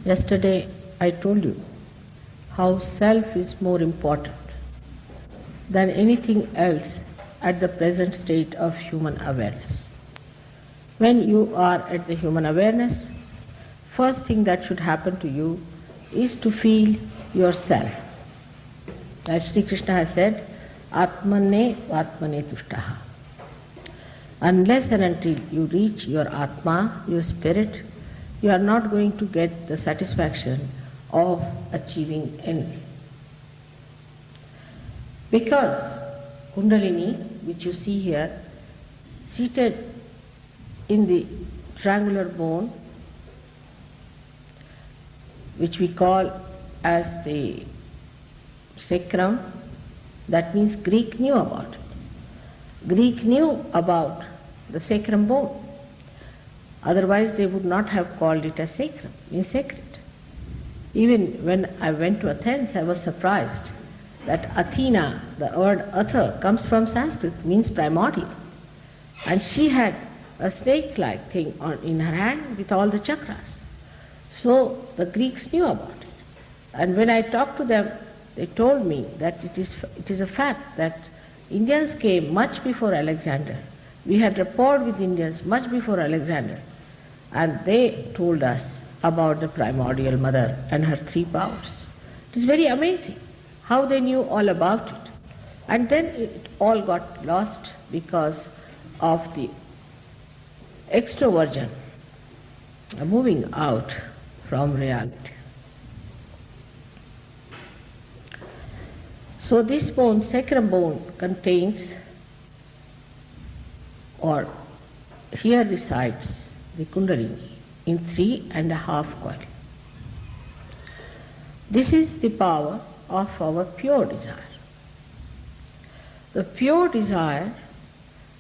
Yesterday I told you how self is more important than anything else at the present state of human awareness. When you are at the human awareness, first thing that should happen to you is to feel yourself. As Sri Krishna has said, Atmane Atmane Tushtaha. Unless and until you reach your Atma, your spirit, you are not going to get the satisfaction of achieving anything. Because Kundalini, which you see here, seated in the triangular bone, which we call as the sacrum, that means Greek knew about it. Greek knew about the sacrum bone. Otherwise they would not have called it a sacrum, means sacred. Even when I went to Athens, I was surprised that Athena, the word Atha, comes from Sanskrit, means primordial. And she had a snake-like thing in her hand with all the chakras. So the Greeks knew about it. And when I talked to them, they told me that it is a fact that Indians came much before Alexander. We had rapport with Indians much before Alexander. And they told us about the primordial mother and her three powers. It is very amazing how they knew all about it. And then it all got lost because of the extroversion moving out from reality. So this bone, sacrum bone, contains, or here resides the Kundalini in 3.5 coil. This is the power of our pure desire. The pure desire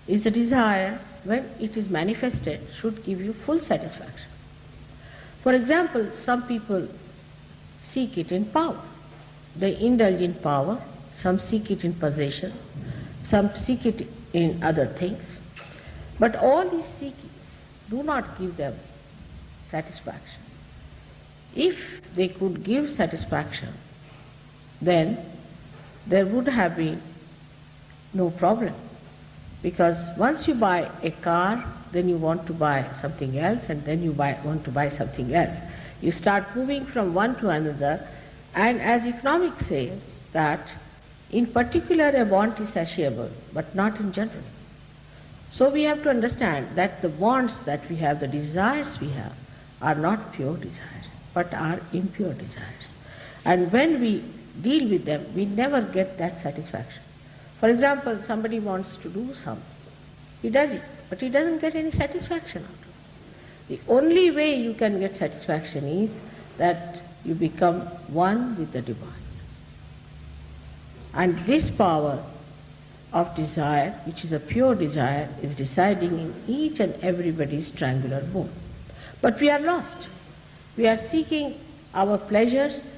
is the desire when it is manifested should give you full satisfaction. For example, some people seek it in power. They indulge in power, some seek it in possession, some seek it in other things. But all these seekings do not give them satisfaction. If they could give satisfaction, then there would have been no problem. Because once you buy a car, then you want to buy something else, and then you want to buy something else. You start moving from one to another, and as economics says that in particular a want is satiable, but not in general. So we have to understand that the wants that we have, the desires we have, are not pure desires, but are impure desires. And when we deal with them, we never get that satisfaction. For example, somebody wants to do something. He does it, but he doesn't get any satisfaction out of it. The only way you can get satisfaction is that you become one with the divine. And this power of desire, which is a pure desire, is residing in each and everybody's triangular bone. But we are lost. We are seeking our pleasures,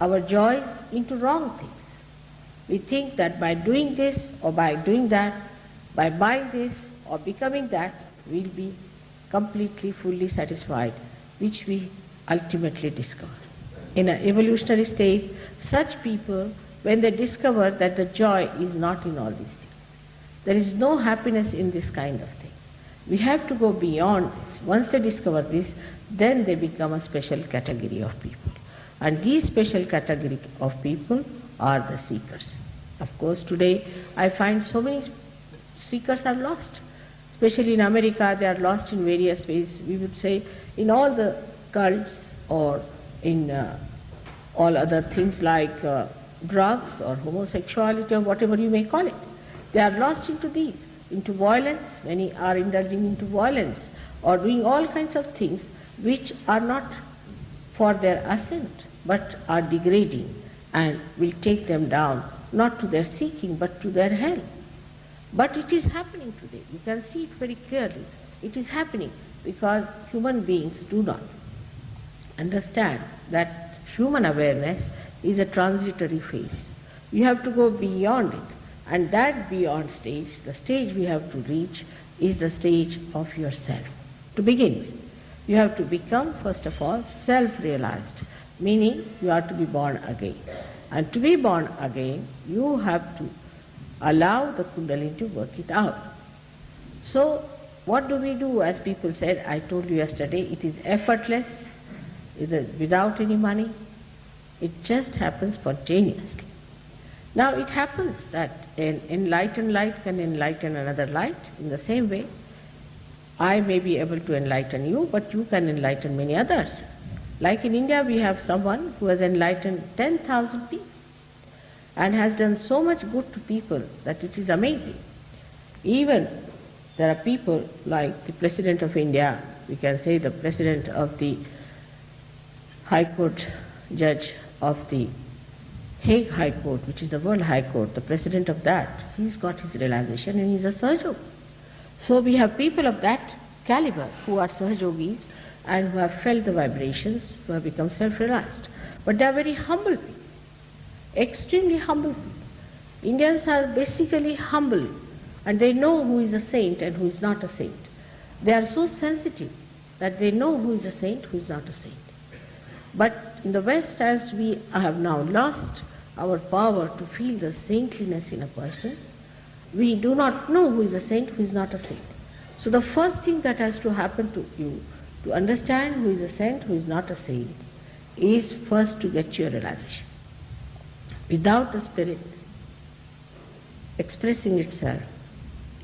our joys into wrong things. We think that by doing this or by doing that, by buying this or becoming that, we'll be completely, fully satisfied, which we ultimately discover. In an evolutionary state, such people, when they discover that the joy is not in all these things, there is no happiness in this kind of thing. We have to go beyond this. Once they discover this, then they become a special category of people. And these special category of people are the seekers. Of course, today I find so many seekers are lost. Especially in America, they are lost in various ways. We would say in all the cults or in all other things like drugs or homosexuality or whatever you may call it. They are lost into these, into violence. Many are indulging into violence or doing all kinds of things which are not for their ascent but are degrading and will take them down, not to their seeking but to their hell. But it is happening today. You can see it very clearly. It is happening. because human beings do not understand that human awareness is a transitory phase. You have to go beyond it, and that beyond stage, the stage we have to reach, is the stage of yourself. To begin with, you have to become, first of all, self-realized, meaning you are to be born again. And to be born again, you have to allow the Kundalini to work it out. So, what do we do? As people said, I told you yesterday, it is effortless, it is without any money. It just happens spontaneously. Now, it happens that an enlightened light can enlighten another light. In the same way, I may be able to enlighten you, but you can enlighten many others. Like in India, we have someone who has enlightened 10,000 people and has done so much good to people that it is amazing. Even there are people like the President of India, we can say the President of the High Court, Judge of the Hague High Court, which is the World High Court, the President of that, he's got his realization and he's a Sahaja. So we have people of that caliber who are Sahajogis and who have felt the vibrations, who have become self-realized. But they are very humble people, extremely humble people. Indians are basically humble, and they know who is a saint and who is not a saint. They are so sensitive that they know who is a saint, who is not a saint. But in the West, as we have now lost our power to feel the saintliness in a person, we do not know who is a saint, who is not a saint. So the first thing that has to happen to you to understand who is a saint, who is not a saint, is first to get your realization. Without the spirit expressing itself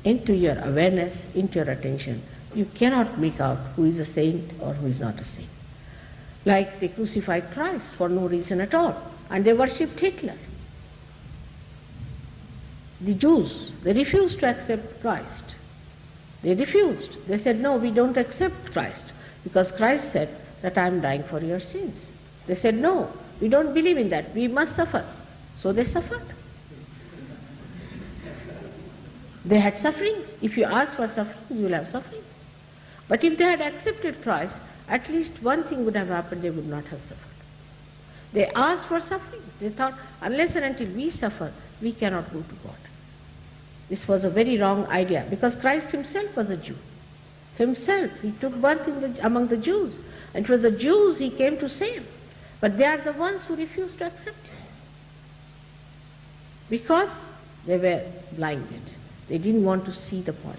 into your awareness, into your attention, you cannot make out who is a saint or who is not a saint. Like they crucified Christ for no reason at all, and they worshipped Hitler. The Jews, they refused to accept Christ. They refused. They said, no, we don't accept Christ, because Christ said that I am dying for your sins. They said, no, we don't believe in that, we must suffer. So they suffered. They had sufferings. If you ask for sufferings, you will have sufferings. But if they had accepted Christ, at least one thing would have happened, they would not have suffered. They asked for suffering. They thought, unless and until we suffer, we cannot go to God. This was a very wrong idea, because Christ himself was a Jew. Himself, he took birth among the Jews. And it was the Jews he came to save. But they are the ones who refused to accept him, because they were blinded. They didn't want to see the point.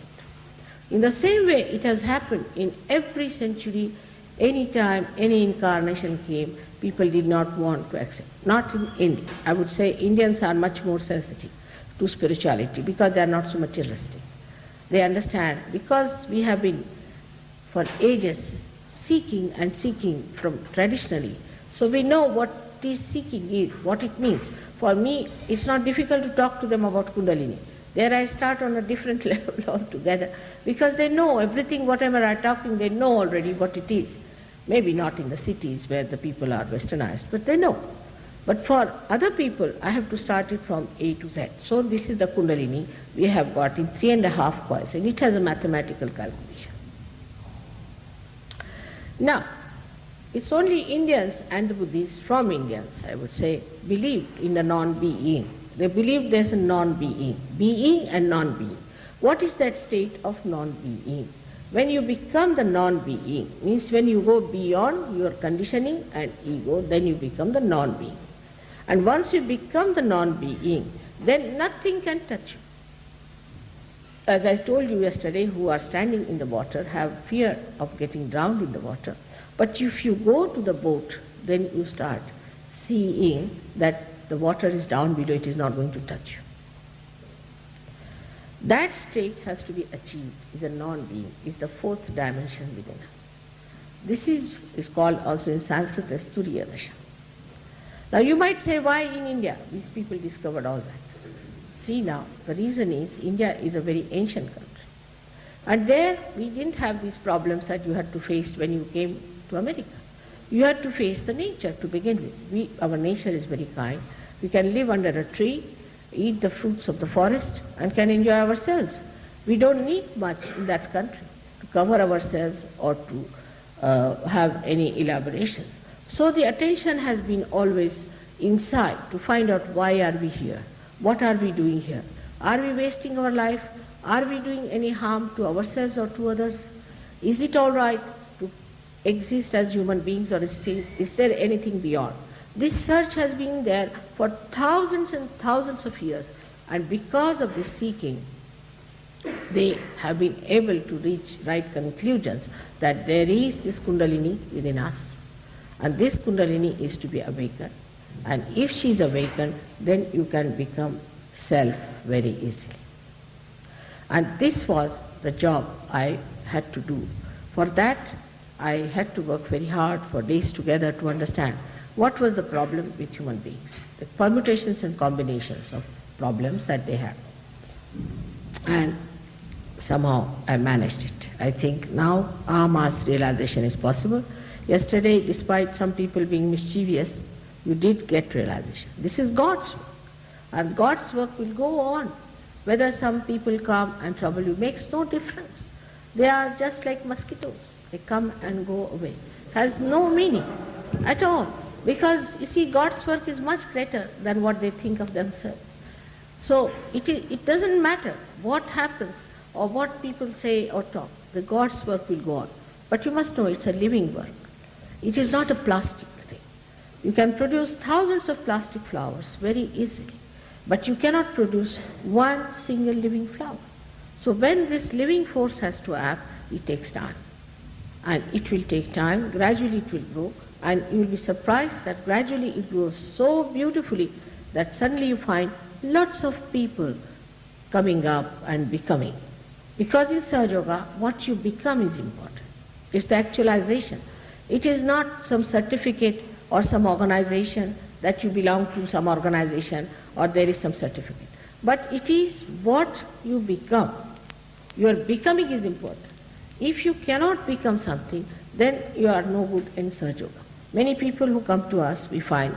In the same way, it has happened in every century. Any time any incarnation came, people did not want to accept. Not in India. I would say Indians are much more sensitive to spirituality because they are not so materialistic. They understand, because we have been for ages seeking and seeking from traditionally, so we know what this seeking is, what it means. For me, it's not difficult to talk to them about Kundalini. There I start on a different level altogether, because they know everything, whatever I'm talking, they know already what it is. Maybe not in the cities where the people are westernized, but they know. But for other people, I have to start it from A to Z. So this is the Kundalini we have got in 3.5 coils, and it has a mathematical calculation. Now, it's only Indians and the Buddhists, from Indians, I would say, believed in the non-being. They believe there's a non-being, being and non-being. What is that state of non-being? When you become the non-being, means when you go beyond your conditioning and ego, then you become the non-being. And once you become the non-being, then nothing can touch you. As I told you yesterday, who are standing in the water have fear of getting drowned in the water. But if you go to the boat, then you start seeing that the water is down below, it is not going to touch you. That state has to be achieved, is a non-being, is the fourth dimension within us. This is called also in Sanskrit as Turiya Dasha. Now you might say, why in India these people discovered all that? See now, the reason is India is a very ancient country. And there we didn't have these problems that you had to face when you came to America. You had to face the nature to begin with. Our nature is very kind. We can live under a tree, eat the fruits of the forest, and can enjoy ourselves. We don't need much in that country to cover ourselves or to have any elaboration. So the attention has been always inside to find out why are we here, what are we doing here, are we wasting our life, are we doing any harm to ourselves or to others, is it all right to exist as human beings, or is there anything beyond? This search has been there for thousands and thousands of years, and because of this seeking, they have been able to reach right conclusions that there is this Kundalini within us, and this Kundalini is to be awakened. And if she is awakened, then you can become self very easily. And this was the job I had to do. For that, I had to work very hard for days together to understand what was the problem with human beings, the permutations and combinations of problems that they have. And somehow I managed it. I think now mass realization is possible. Yesterday, despite some people being mischievous, you did get realization. This is God's work, and God's work will go on. Whether some people come and trouble you makes no difference. They are just like mosquitoes. They come and go away. Has no meaning at all. Because, you see, God's work is much greater than what they think of themselves. So it doesn't matter what happens or what people say or talk. The God's work will go on. But you must know it's a living work. It is not a plastic thing. You can produce thousands of plastic flowers very easily, but you cannot produce one single living flower. So when this living force has to act, it takes time. And it will take time, gradually it will grow, and you will be surprised that gradually it grows so beautifully that suddenly you find lots of people coming up and becoming. Because in Sahaja Yoga, what you become is important. It's the actualization. It is not some certificate or some organization that you belong to some organization or there is some certificate. But it is what you become. Your becoming is important. If you cannot become something, then you are no good in Sahaja Yoga. Many people who come to us, we find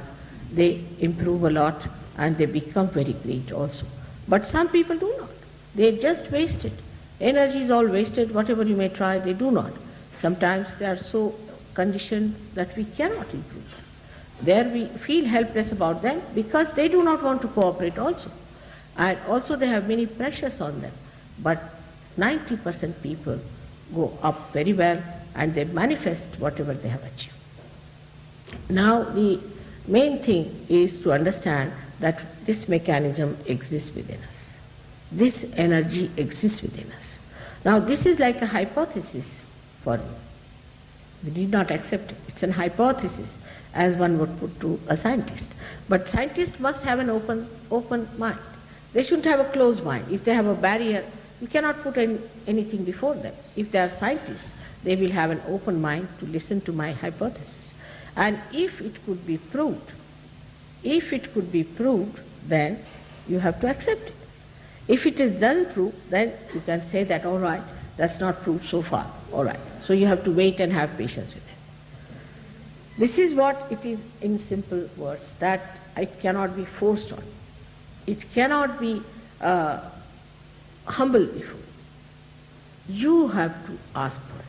they improve a lot and they become very great also. But some people do not. They just waste it. Energy is all wasted, whatever you may try, they do not. Sometimes they are so conditioned that we cannot improve them. There we feel helpless about them because they do not want to cooperate also. And also they have many pressures on them. But 90% people go up very well and they manifest whatever they have achieved. Now the main thing is to understand that this mechanism exists within us. This energy exists within us. Now this is like a hypothesis for you. We need not accept it. It's an hypothesis, as one would put to a scientist. But scientists must have an open mind. They shouldn't have a closed mind. If they have a barrier, you cannot put anything before them. If they are scientists, they will have an open mind to listen to my hypothesis. And if it could be proved, then you have to accept it. If it doesn't prove, then you can say that, all right, that's not proved so far, all right. So you have to wait and have patience with it. This is what it is in simple words, that it cannot be forced on. It cannot be humble before. You have to ask for it.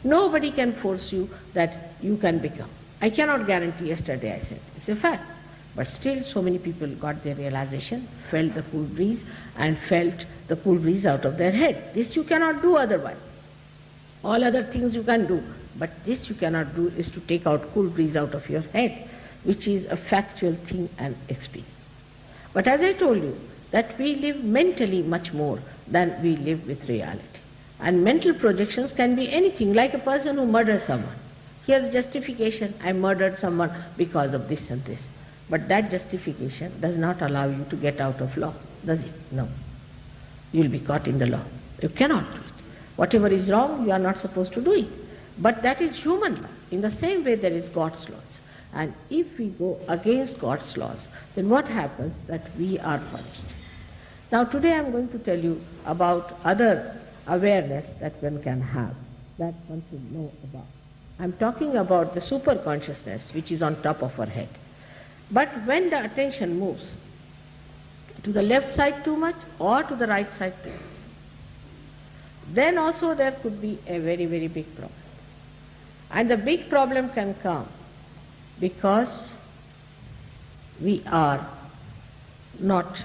Nobody can force you that you can become. I cannot guarantee, yesterday I said, it's a fact. But still so many people got their realization, felt the cool breeze and felt the cool breeze out of their head. This you cannot do otherwise. All other things you can do, but this you cannot do, is to take out cool breeze out of your head, which is a factual thing and experience. But as I told you, that we live mentally much more than we live with reality. And mental projections can be anything, like a person who murders someone. He has justification, I murdered someone because of this and this. But that justification does not allow you to get out of law, does it? No. You will be caught in the law. You cannot do it. Whatever is wrong, you are not supposed to do it. But that is human law. In the same way there is God's laws. And if we go against God's laws, then what happens? That we are punished. Now today I am going to tell you about other awareness that one can have, that one should know about. I am talking about the super consciousness which is on top of our head. But when the attention moves to the left side too much or to the right side too much, then also there could be a very, very big problem. And the big problem can come because we are not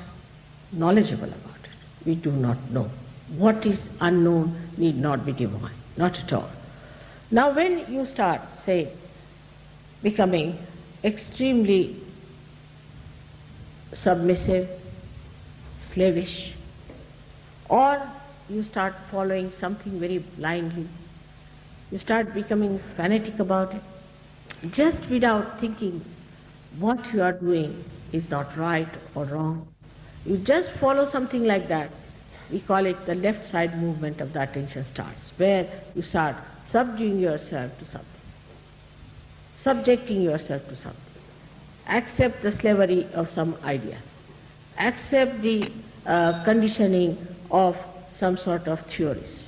knowledgeable about it. We do not know. What is unknown need not be divine, not at all. Now when you start, say, becoming extremely submissive, slavish, or you start following something very blindly, you start becoming fanatic about it, just without thinking what you are doing is not right or wrong. You just follow something like that. We call it the left side movement of the attention starts, where you start subduing yourself to something, subjecting yourself to something. Accept the slavery of some ideas. Accept the conditioning of some sort of theories.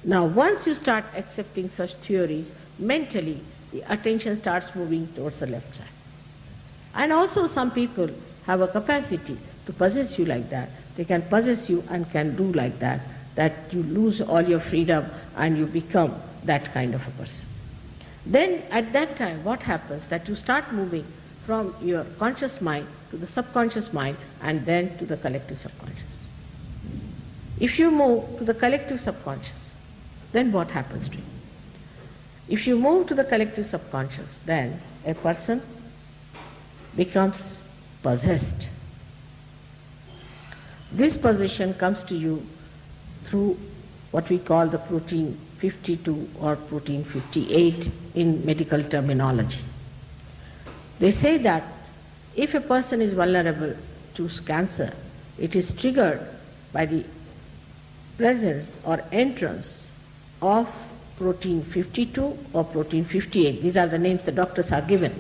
Now once you start accepting such theories, mentally the attention starts moving towards the left side. And also some people have a capacity to possess you like that. They can possess you and can do like that, that you lose all your freedom and you become that kind of a person. Then at that time what happens, that you start moving from your conscious mind to the subconscious mind and then to the collective subconscious. If you move to the collective subconscious, then what happens to you? If you move to the collective subconscious, then a person becomes possessed. This possession comes to you through what we call the protein 52 or protein 58 in medical terminology. They say that if a person is vulnerable to cancer, it is triggered by the presence or entrance of protein 52 or protein 58. These are the names the doctors are given,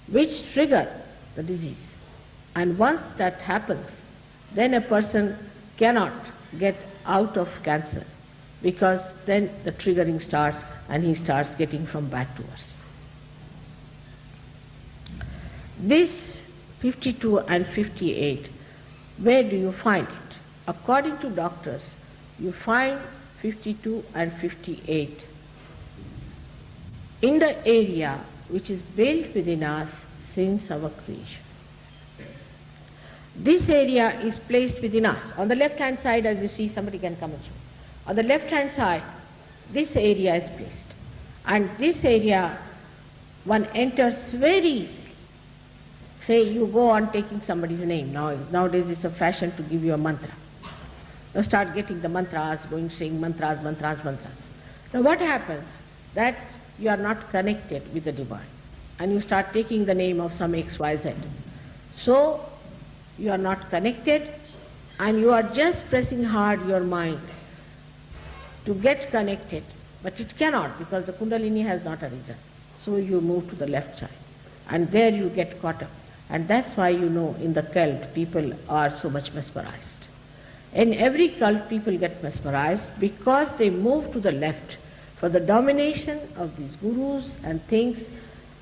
which trigger the disease. And once that happens, then a person cannot get out of cancer, because then the triggering starts and he starts getting from bad to worse. This 52 and 58, where do you find it? According to doctors, you find 52 and 58 in the area which is built within us since our creation. This area is placed within us. On the left hand side, as you see, somebody can come and show. On the left hand side, this area is placed. And this area one enters very easily. Say you go on taking somebody's name. Nowadays it's a fashion to give you a mantra. You start getting the mantras, going saying mantras. Now what happens? That you are not connected with the divine. And you start taking the name of some XYZ. So you are not connected and you are just pressing hard your mind to get connected, but it cannot because the Kundalini has not arisen. So you move to the left side and there you get caught up. And that's why you know in the cult people are so much mesmerized. In every cult people get mesmerized because they move to the left for the domination of these gurus and things,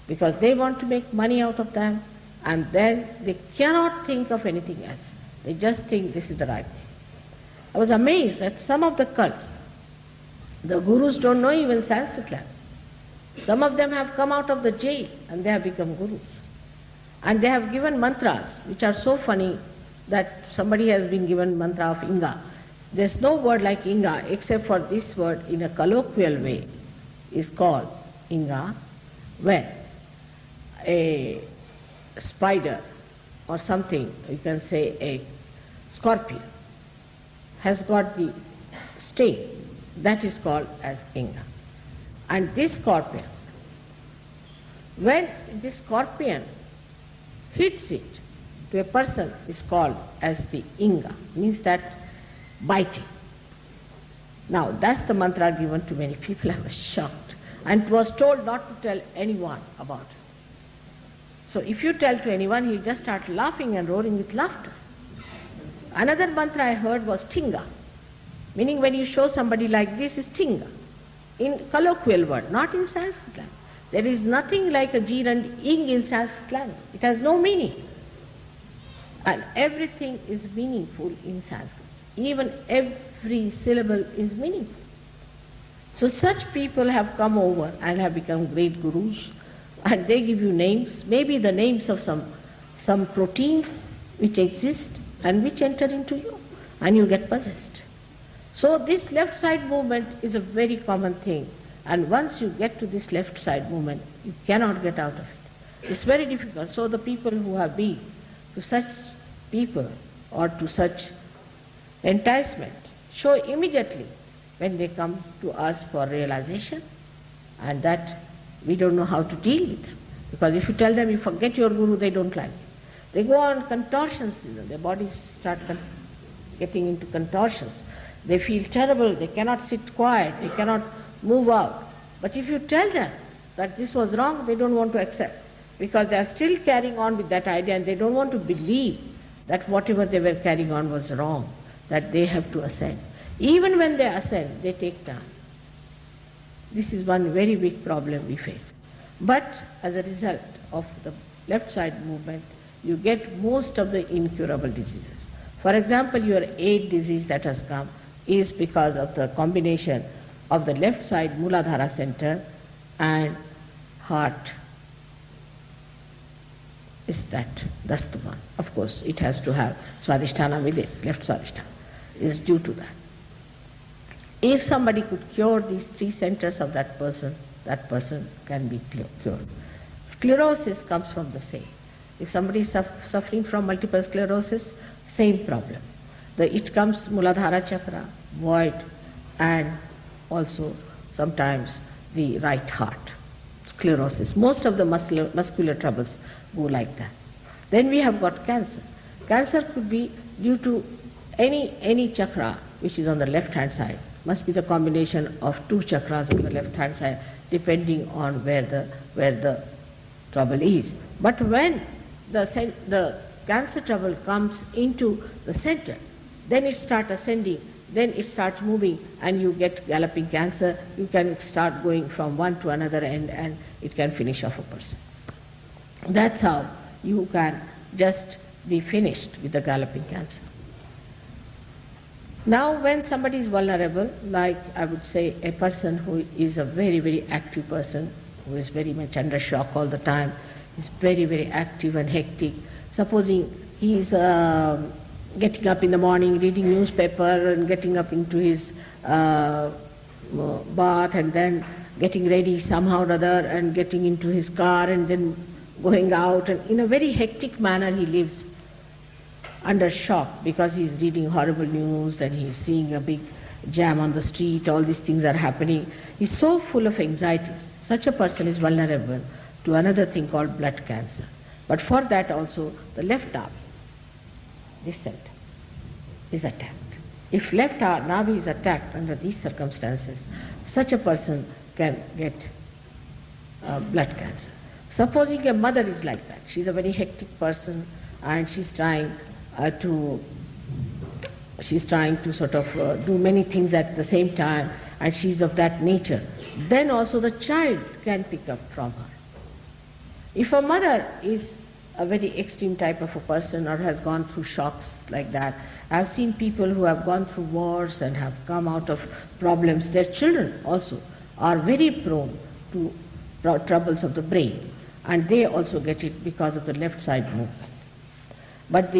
because they want to make money out of them, and then they cannot think of anything else. They just think this is the right thing. I was amazed at some of the cults. The gurus don't know even Sanskrit language. Some of them have come out of the jail and they have become gurus. And they have given mantras which are so funny that somebody has been given mantra of Inga. There's no word like Inga except for this word in a colloquial way is called Inga, when a spider or something, you can say a scorpion, has got the sting, that is called as Inga. And this scorpion, when this scorpion hits it to a person, is called as the Inga, means that biting. Now that's the mantra given to many people. I was shocked and was told not to tell anyone about it. So if you tell to anyone, he'll just start laughing and roaring with laughter. Another mantra I heard was Tinga, meaning when you show somebody like this is Tinga, in colloquial word, not in Sanskrit language. There is nothing like a Jir and Ing in Sanskrit language. It has no meaning. And everything is meaningful in Sanskrit. Even every syllable is meaningful. So such people have come over and have become great gurus, and they give you names, maybe the names of some proteins which exist and which enter into you, and you get possessed. So this left side movement is a very common thing, and once you get to this left side movement, you cannot get out of it. It's very difficult. So the people who have been to such people or to such enticement show immediately when they come to us for realization, and that we don't know how to deal with them. Because if you tell them you forget your guru, they don't like it. They go on contortions, their bodies start getting into contortions. They feel terrible, they cannot sit quiet, they cannot move out. But if you tell them that this was wrong, they don't want to accept, because they are still carrying on with that idea, and they don't want to believe that whatever they were carrying on was wrong, that they have to ascend. Even when they ascend, they take time. This is one very big problem we face. But as a result of the left side movement, you get most of the incurable diseases. For example, your AIDS disease that has come is because of the combination of the left side Muladhara center and heart. That's the one. Of course, it has to have Swadhisthana with it, left Swadhisthana is due to that. If somebody could cure these three centers of that person can be cured. Sclerosis comes from the same. If somebody is suffering from multiple sclerosis, same problem. It comes Muladhara chakra, void, and also sometimes the right heart. Sclerosis. Most of the muscular troubles go like that. Then we have got cancer. Cancer could be due to any chakra which is on the left hand side. Must be the combination of two chakras on the left hand side, depending on where the trouble is. But when the cancer trouble comes into the center, then it starts ascending, then it starts moving, and you get galloping cancer. You can start going from one to another end, and it can finish off a person. That's how you can just be finished with the galloping cancer. Now when somebody is vulnerable, like I would say a person who is a very, very active person, who is very much under shock all the time, is very, very active and hectic. Supposing he is getting up in the morning, reading newspaper, and getting up into his bath, and then getting ready somehow or other, and getting into his car, and then going out, and in a very hectic manner he lives under shock because he is reading horrible news, then he is seeing a big jam on the street, all these things are happening. He is so full of anxieties. Such a person is vulnerable to another thing called blood cancer. But for that also the left arm, this center, is attacked. If left navi is attacked under these circumstances, such a person can get blood cancer. Supposing a mother is like that, she is a very hectic person and she is trying to sort of do many things at the same time, and she is of that nature, then also the child can pick up from her. If a mother is a very extreme type of a person or has gone through shocks like that, I have seen people who have gone through wars and have come out of problems, their children also are very prone to troubles of the brain, and they also get it because of the left side movement. But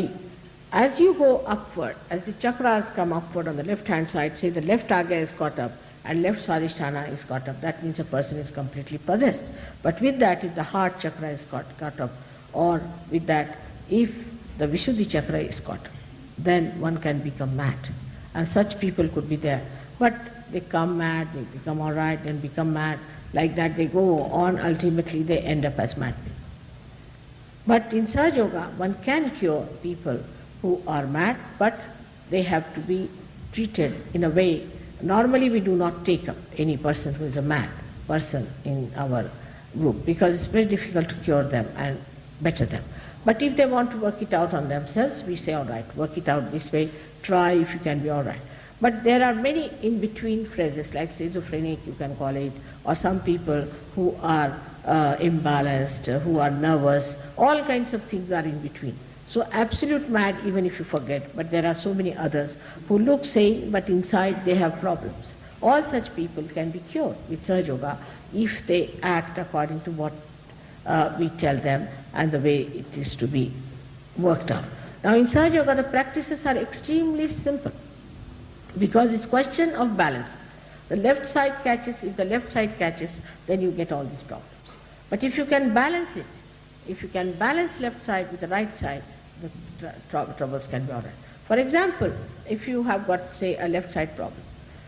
as you go upward, as the chakras come upward on the left hand side, say the left aga is caught up and left swadhisthana is caught up, that means a person is completely possessed. But with that, if the heart chakra is caught up, or with that, if the Vishuddhi chakra is caught up, then one can become mad. And such people could be there. But they come mad, they become all right, then become mad. Like that they go on, ultimately they end up as mad people. But in Sahaja Yoga, one can cure people who are mad, but they have to be treated in a way. Normally we do not take up any person who is a mad person in our group, because it's very difficult to cure them and better them. But if they want to work it out on themselves, we say, all right, work it out this way, try if you can be all right. But there are many in-between phrases, like schizophrenic, you can call it, or some people who are imbalanced, who are nervous, all kinds of things are in between. So absolute mad even if you forget, but there are so many others who look sane but inside they have problems. All such people can be cured with Sahaja Yoga if they act according to what we tell them and the way it is to be worked out. Now in Sahaja Yoga the practices are extremely simple because it's question of balance. The left side catches, if the left side catches, then you get all these problems. But if you can balance it, if you can balance left side with the right side, the troubles can be all right. For example, if you have got, say, a left side problem,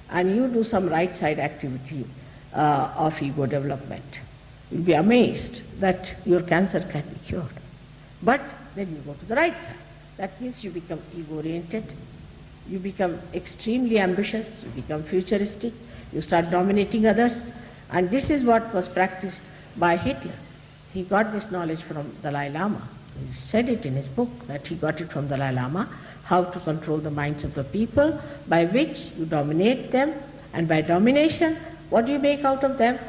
and you do some right side activity of ego development, you'll be amazed that your cancer can be cured. But then you go to the right side. That means you become ego-oriented, you become extremely ambitious, you become futuristic, you start dominating others, and this is what was practiced by Hitler. He got this knowledge from Dalai Lama. He said it in his book that he got it from Dalai Lama, how to control the minds of the people, by which you dominate them, and by domination, what do you make out of them?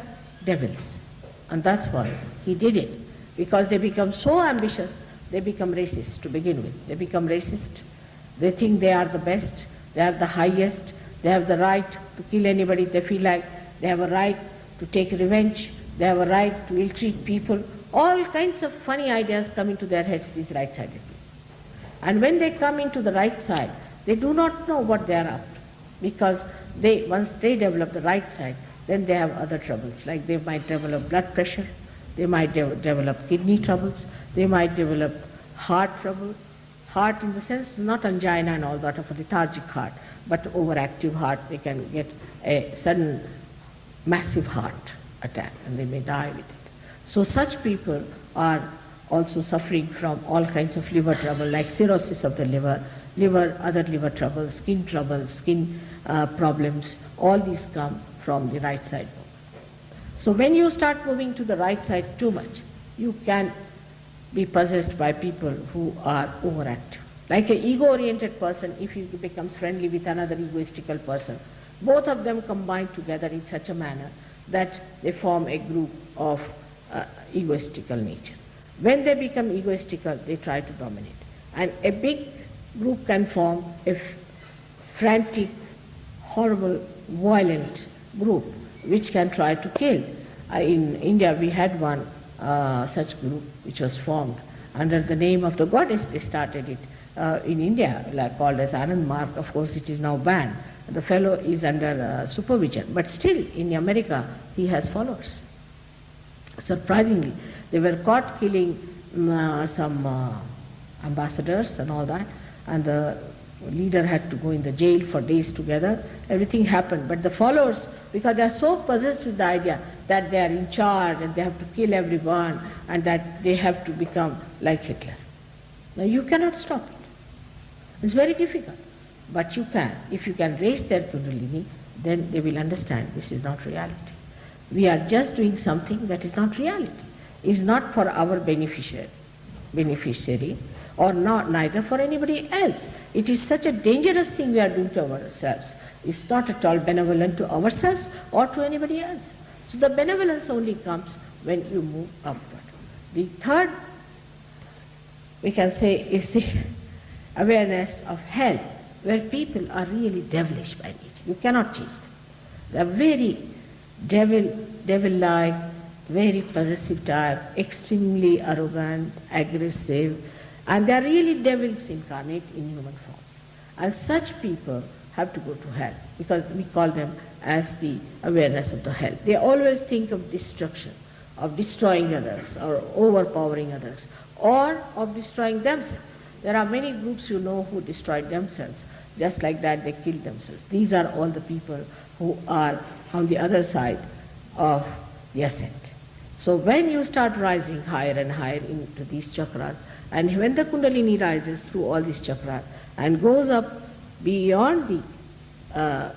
Devils. And that's why he did it, because they become so ambitious, they become racist to begin with. They become racist, they think they are the best, they are the highest, they have the right to kill anybody they feel like, they have a right to take revenge, they have a right to ill-treat people. All kinds of funny ideas come into their heads, these right-sided people. And when they come into the right side, they do not know what they are up to, because once they develop the right side, then they have other troubles, like they might develop blood pressure, they might develop kidney troubles, they might develop heart trouble. Heart in the sense, not angina and all that of a lethargic heart, but overactive heart. They can get a sudden massive heart attack and they may die with it. So such people are also suffering from all kinds of liver trouble, like cirrhosis of the liver, other liver troubles, skin problems. All these come from the right side. So when you start moving to the right side too much, you can be possessed by people who are overactive. Like an ego-oriented person, if he becomes friendly with another egoistical person, both of them combine together in such a manner that they form a group of egoistical nature. When they become egoistical, they try to dominate. And a big group can form a frantic, horrible, violent group which can try to kill. In India we had one such group which was formed under the name of the goddess. They started it in India, called as Anand Mark. Of course it is now banned. The fellow is under supervision, but still in America he has followers. Surprisingly, they were caught killing some ambassadors and all that, and the leader had to go in the jail for days together. Everything happened, but the followers, because they are so possessed with the idea that they are in charge and they have to kill everyone and that they have to become like Hitler. Now you cannot stop it. It's very difficult, but you can. If you can raise their Kundalini, then they will understand this is not reality. We are just doing something that is not reality. It is not for our beneficiary or not neither for anybody else. It is such a dangerous thing we are doing to ourselves. It's not at all benevolent to ourselves or to anybody else. So the benevolence only comes when you move upward. The third, we can say, is the awareness of hell, where people are really devilish by nature. You cannot change them. They are very devil-like, very possessive type, extremely arrogant, aggressive, and they are really devils incarnate in human forms. And such people have to go to hell, because we call them as the awareness of the hell. They always think of destruction, of destroying others, or overpowering others, or of destroying themselves. There are many groups you know who destroyed themselves. Just like that, they killed themselves. These are all the people who are on the other side of the ascent. So when you start rising higher and higher into these chakras, and when the Kundalini rises through all these chakras and goes up beyond the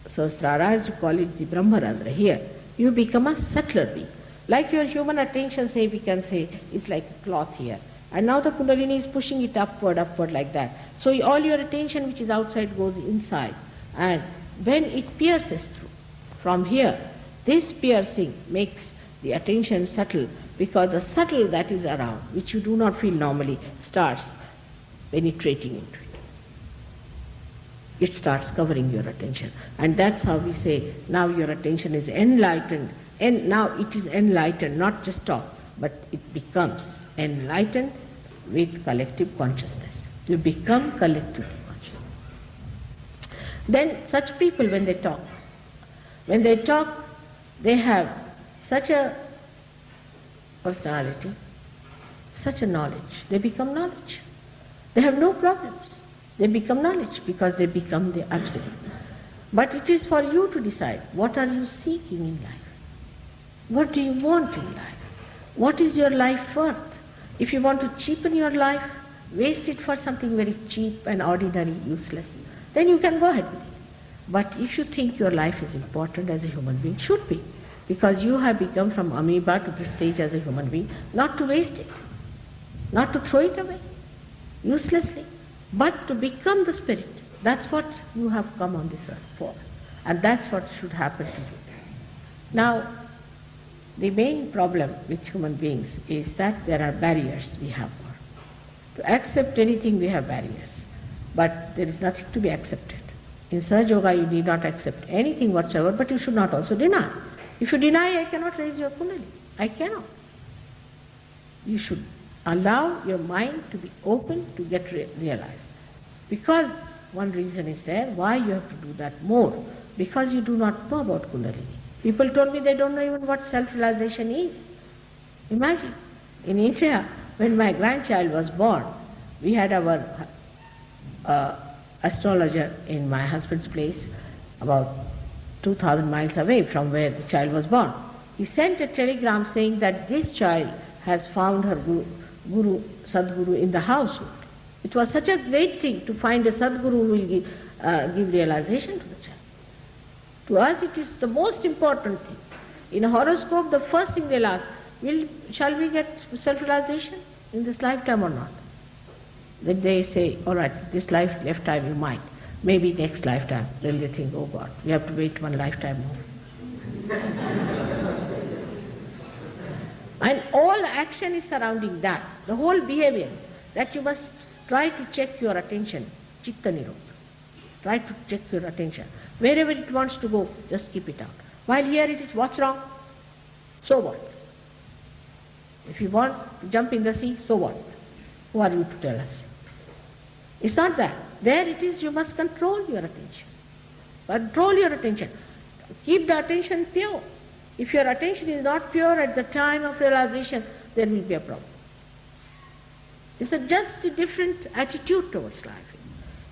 Sahasrara, as you call it, the Brahmarandra, here, you become a subtler being. Like your human attention, say, we can say, it's like a cloth here. And now the Kundalini is pushing it upward like that. So all your attention which is outside goes inside. And when it pierces through, from here, this piercing makes the attention subtle because the subtle that is around, which you do not feel normally, starts penetrating into it. It starts covering your attention. And that's how we say, now your attention is enlightened. And now it is enlightened, not just talk, but it becomes enlightened with collective consciousness. You become collectively conscious. Then such people, when they talk, they have such a personality, such a knowledge. They become knowledge. They have no problems. They become knowledge because they become the absolute. But it is for you to decide, what are you seeking in life? What do you want in life? What is your life worth? If you want to cheapen your life, waste it for something very cheap and ordinary, useless, then you can go ahead with it. But if you think your life is important as a human being, should be, because you have become from amoeba to this stage as a human being, not to waste it, not to throw it away uselessly, but to become the spirit. That's what you have come on this earth for. And that's what should happen to you. Now, the main problem with human beings is that there are barriers we have. To accept anything we have barriers, but there is nothing to be accepted. In Sahaja Yoga you need not accept anything whatsoever, but you should not also deny. If you deny, I cannot raise your Kundalini. I cannot. You should allow your mind to be open to get realized. Because one reason is there why you have to do that more, because you do not know about Kundalini. People told me they don't know even what self-realization is. Imagine, in India, when my grandchild was born, we had our astrologer in my husband's place, about 2,000 miles away from where the child was born. He sent a telegram saying that this child has found her guru, Sadguru in the household. It was such a great thing to find a Sadguru who will give realization to the child. To us it is the most important thing. In a horoscope, the first thing they'll ask, shall we get self-realization in this lifetime or not? Then they say, all right, this lifetime you might. Maybe next lifetime. Then they think, oh God, we have to wait one lifetime more. And all action is surrounding that. The whole behavior, that you must try to check your attention, chitta nirodha. Try to check your attention. Wherever it wants to go, just keep it out. While here it is, what's wrong? So what? If you want to jump in the sea, so what? Who are you to tell us? It's not that. There it is, you must control your attention. Control your attention. Keep the attention pure. If your attention is not pure at the time of realization, there will be a problem. It's just a different attitude towards life.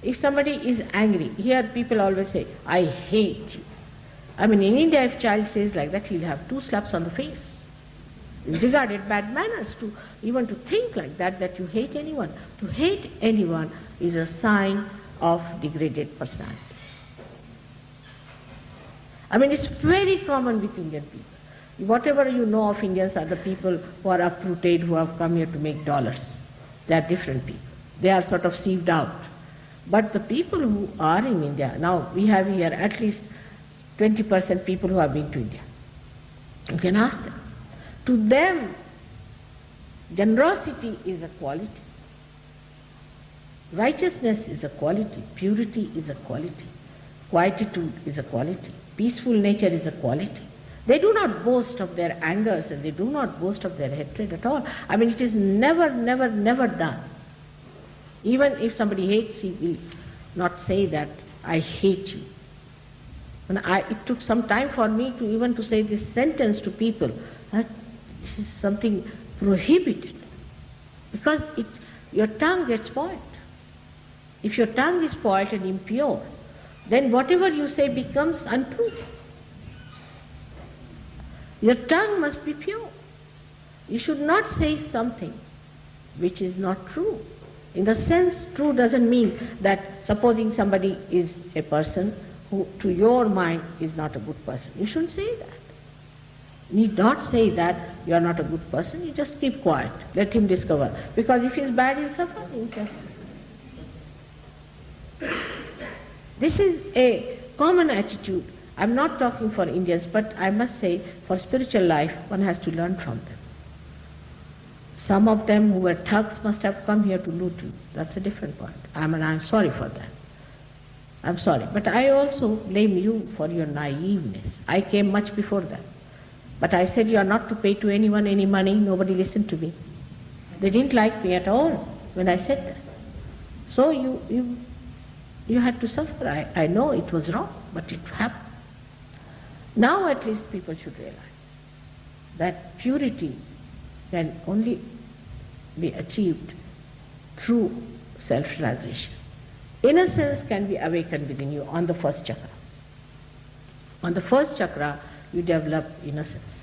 If somebody is angry, here people always say, I hate you. I mean, in India, if a child says like that, he'll have 2 slaps on the face. It's regarded bad manners to even to think like that, that you hate anyone. To hate anyone is a sign of degraded personality. I mean, it's very common with Indian people. Whatever you know of Indians are the people who are uprooted, who have come here to make dollars. They are different people. They are sort of sieved out. But the people who are in India, now we have here at least 20% people who have been to India. You can ask them. To them, generosity is a quality. Righteousness is a quality. Purity is a quality. Quietude is a quality. Peaceful nature is a quality. They do not boast of their angers and they do not boast of their hatred at all. I mean, it is never, never, never done. Even if somebody hates, he will not say that, I hate you. And it took some time for me to even to say this sentence to people, that this is something prohibited. Because your tongue gets spoiled. If your tongue is spoiled and impure, then whatever you say becomes untrue. Your tongue must be pure. You should not say something which is not true. In the sense, true doesn't mean that supposing somebody is a person who to your mind is not a good person. You shouldn't say that. You need not say that you are not a good person. You just keep quiet. Let him discover. Because if he is bad, he'll suffer himself. This is a common attitude. I'm not talking for Indians, but I must say for spiritual life, one has to learn from them. Some of them who were thugs must have come here to loot you. That's a different point. I'm sorry for that. I'm sorry. But I also blame you for your naiveness. I came much before that. But I said you are not to pay to anyone any money. Nobody listened to me. They didn't like me at all when I said that. So you had to suffer. I know it was wrong, but it happened. Now at least people should realize that purity can only be achieved through self-realization. Innocence can be awakened within you on the first chakra. On the first chakra, you develop innocence.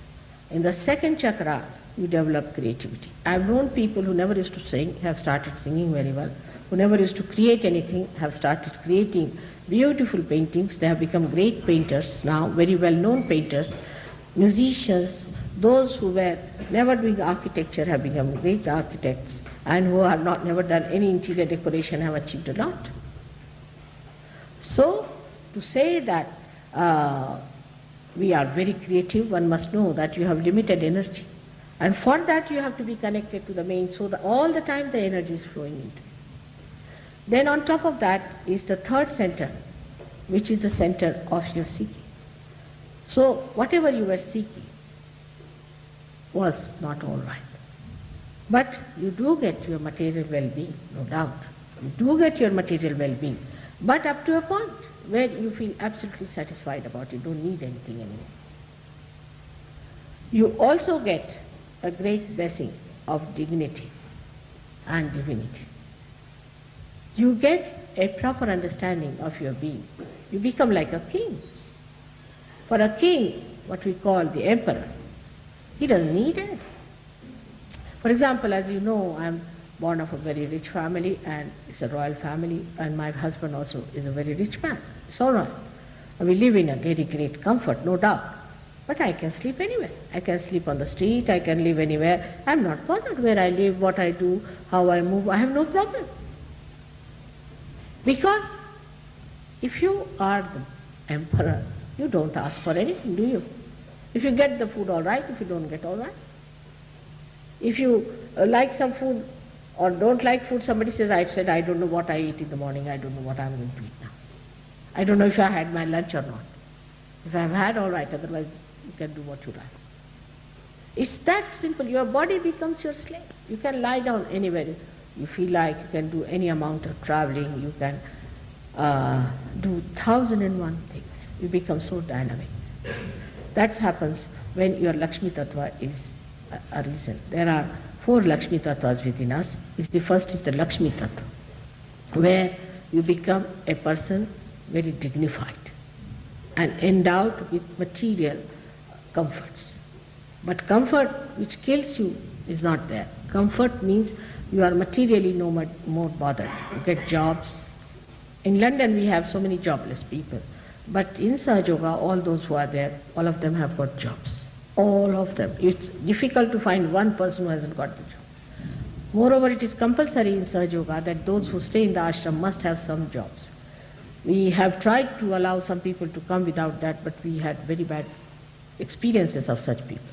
In the second chakra, you develop creativity. I've known people who never used to sing, have started singing very well, who never used to create anything, have started creating beautiful paintings. They have become great painters now, very well-known painters, musicians. Those who were never doing architecture have become great architects, and who have never done any interior decoration have achieved a lot. So, to say that we are very creative, one must know that you have limited energy. And for that you have to be connected to the main, so that all the time the energy is flowing into you. Then on top of that is the third center, which is the center of your seeking. So whatever you were seeking was not all right. But you do get your material well-being, no doubt. You do get your material well-being, but up to a point where you feel absolutely satisfied about it, you don't need anything anymore. You also get a great blessing of dignity and divinity. You get a proper understanding of your being. You become like a king. For a king, what we call the emperor, he doesn't need it. For example, as you know, I'm born of a very rich family, and it's a royal family, and my husband also is a very rich man. It's all right. We live in a very great comfort, no doubt. But I can sleep anywhere. I can sleep on the street, I can live anywhere. I'm not bothered where I live, what I do, how I move. I have no problem. Because if you are the emperor, you don't ask for anything, do you? If you get the food, all right. If you don't get, all right. If you like some food or don't like food, somebody says, I don't know what I eat in the morning, I don't know what I'm going to eat now. I don't know if I had my lunch or not. If I've had, all right, otherwise you can do what you like. It's that simple. Your body becomes your slave. You can lie down anywhere you feel like, you can do any amount of traveling, you can do 1,001 things. You become so dynamic. That happens when your Lakshmi Tattva is a reason. There are 4 Lakshmi Tattvas within us. The first is the Lakshmi Tattva, where you become a person very dignified and endowed with material comforts. But comfort which kills you is not there. Comfort means you are materially no more bothered. You get jobs. In London we have so many jobless people. But in Sahaja Yoga, all those who are there, all of them have got jobs. All of them. It's difficult to find one person who hasn't got the job. Moreover, it is compulsory in Sahaja Yoga that those who stay in the ashram must have some jobs. We have tried to allow some people to come without that, but we had very bad experiences of such people.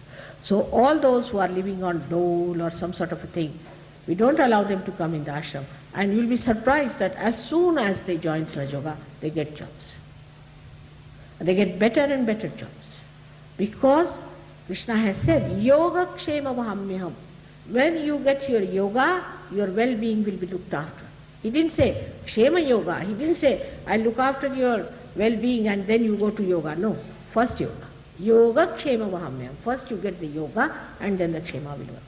So all those who are living on dole or some sort of a thing, we don't allow them to come in the ashram. And you'll be surprised that as soon as they join Sahaja Yoga, they get jobs. They get better and better jobs. Because Krishna has said, Yoga Kshema Vahamyaham. When you get your yoga, your well-being will be looked after. He didn't say Kshema Yoga. He didn't say, I'll look after your well-being and then you go to yoga. No, first yoga. Yoga Kshema Vahamyaham. First you get the yoga and then the Kshema will work.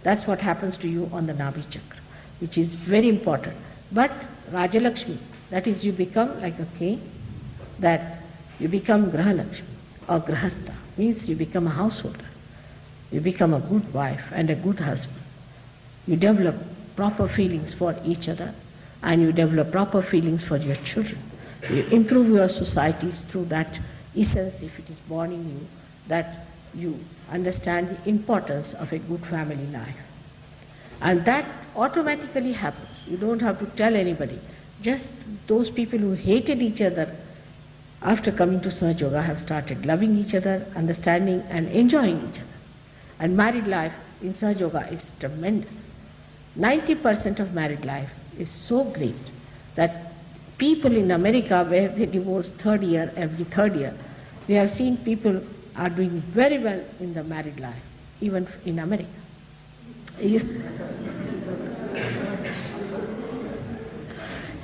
That's what happens to you on the Nabhi Chakra, which is very important. But Rajalakshmi, that is, you become like a king, that you become Grahalakshmi or Grahastha, means you become a householder. You become a good wife and a good husband. You develop proper feelings for each other and you develop proper feelings for your children. You improve your societies through that essence, if it is born in you, that you understand the importance of a good family life. And that automatically happens. You don't have to tell anybody. Just those people who hated each other after coming to Sahaja Yoga have started loving each other, understanding and enjoying each other. And married life in Sahaja Yoga is tremendous. 90% of married life is so great that people in America, where they divorce every third year, we have seen people are doing very well in the married life, even in America.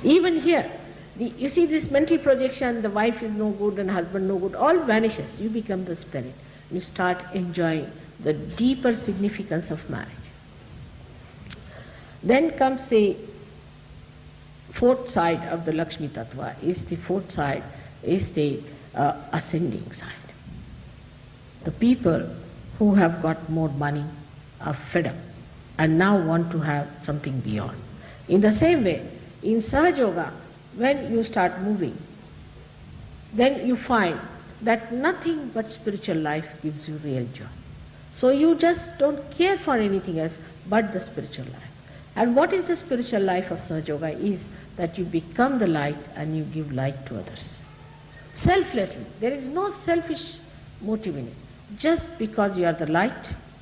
Even here, you see this mental projection, the wife is no good and husband no good, all vanishes. You become the spirit. You start enjoying the deeper significance of marriage. Then comes the fourth side of the Lakshmi Tattva, is the ascending side. The people who have got more money are fed up and now want to have something beyond. In the same way, in Sahaja Yoga, when you start moving, then you find that nothing but spiritual life gives you real joy. So you just don't care for anything else but the spiritual life. And what is the spiritual life of Sahaja Yoga is that you become the light and you give light to others. Selflessly. There is no selfish motive in it. Just because you are the light,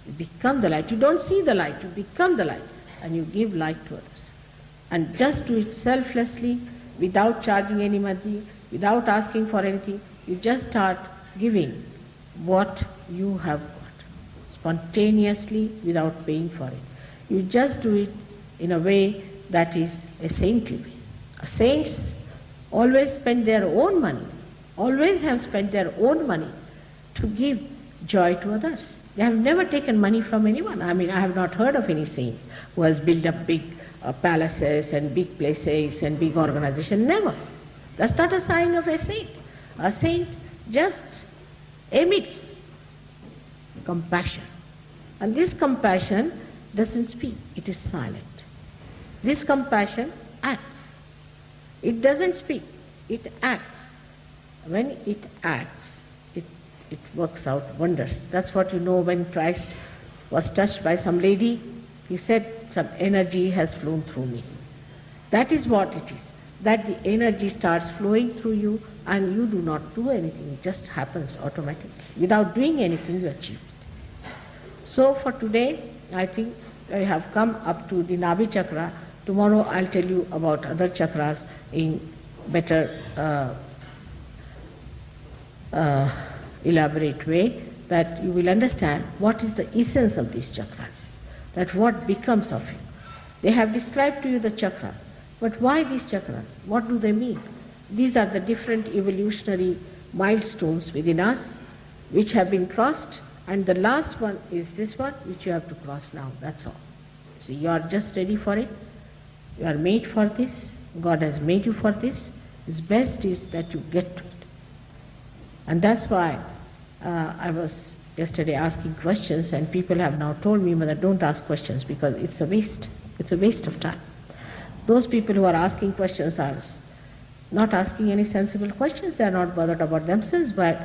you become the light. You don't see the light, you become the light and you give light to others. And just do it selflessly, without charging any money, without asking for anything. You just start giving what you have got, spontaneously, without paying for it. You just do it in a way that is a saintly way. Saints always spend their own money, always have spent their own money to give joy to others. They have never taken money from anyone. I mean, I have not heard of any saint who has built up big palaces and big places and big organizations. Never. That's not a sign of a saint. A saint just emits compassion. And this compassion doesn't speak, it is silent. This compassion acts. It doesn't speak, it acts. When it acts, it works out wonders. That's what you know when Christ was touched by some lady. He said, some energy has flown through me. That is what it is. That the energy starts flowing through you and you do not do anything. It just happens automatically. Without doing anything, you achieve it. So for today, I think I have come up to the Nabhi Chakra. Tomorrow I'll tell you about other chakras in better elaborate way, that you will understand what is the essence of these chakras, that what becomes of you. They have described to you the chakras, but why these chakras? What do they mean? These are the different evolutionary milestones within us which have been crossed, and the last one is this one which you have to cross now, that's all. So you are just ready for it. You are made for this. God has made you for this. His best is that you get to it. And that's why I was yesterday asking questions, and people have now told me, Mother, don't ask questions because it's a waste. It's a waste of time. Those people who are asking questions are not asking any sensible questions. They are not bothered about themselves, but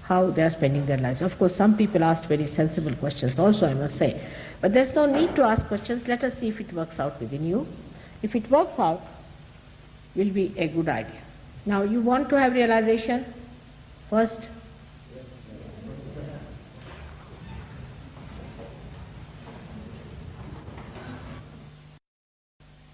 how they are spending their lives. Of course, some people asked very sensible questions also, I must say. But there's no need to ask questions. Let us see if it works out within you. If it works out, will be a good idea. Now, you want to have realization? First,